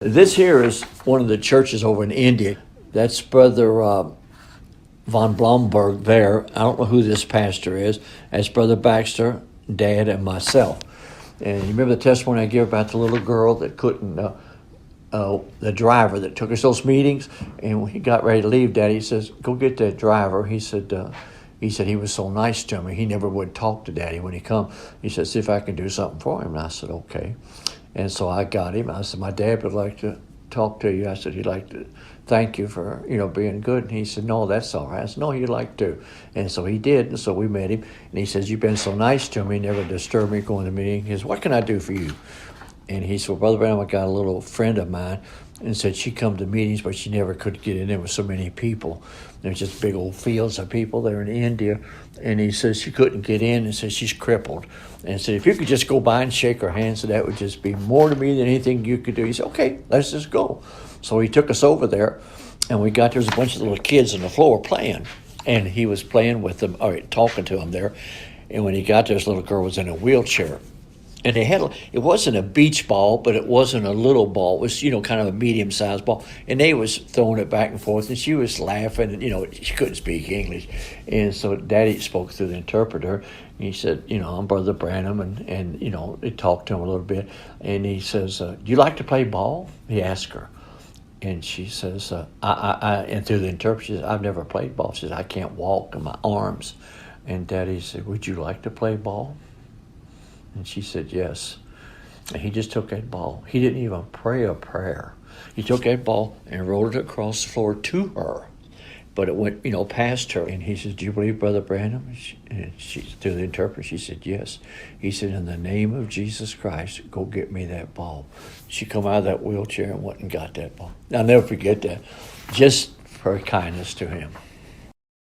This here is one of the churches over in India. That's Brother Von Blomberg there. I don't know who this pastor is. That's Brother Baxter, Dad, and myself. And you remember the testimony I gave about the little girl that couldn't, the driver that took us those meetings? And when he got ready to leave, Daddy says, go get that driver. He said he was so nice to me. He never would talk to Daddy when he come. He said, see if I can do something for him. And I said, okay. And so I got him. I said, my dad would like to talk to you. I said, he'd like to thank you for, being good. And he said, no, that's all right. I said, no, he'd like to. And so he did. And so we met him. And he says, you've been so nice to me, never disturbed me going to the meeting. He says, what can I do for you? And he said, well, Brother Branham, I got a little friend of mine, and said she come to meetings, but she never could get in there with so many people. There's just big old fields of people there in India. And he says she couldn't get in, and says she's crippled. And said, if you could just go by and shake her hand, so that would just be more to me than anything you could do. He said, okay, let's just go. So he took us over there, and we got, there's a bunch of little kids on the floor playing. And he was playing with them, or talking to them there. And when he got there, this little girl was in a wheelchair. And it wasn't a beach ball, but it wasn't a little ball. It was, kind of a medium-sized ball. And they was throwing it back and forth, and she was laughing, and, she couldn't speak English. And so Daddy spoke through the interpreter. And he said, I'm Brother Branham, and he talked to him a little bit. And he says, do you like to play ball? He asked her. And she says, and through the interpreter, she says, I've never played ball. She says, I can't walk in my arms. And Daddy said, would you like to play ball? And she said, yes. And he just took that ball. He didn't even pray a prayer. He took that ball and rolled it across the floor to her. But it went, past her. And he said, do you believe Brother Branham? And she, through the interpreter, she said, yes. He said, in the name of Jesus Christ, go get me that ball. She come out of that wheelchair and went and got that ball. I'll never forget that. Just for her kindness to him.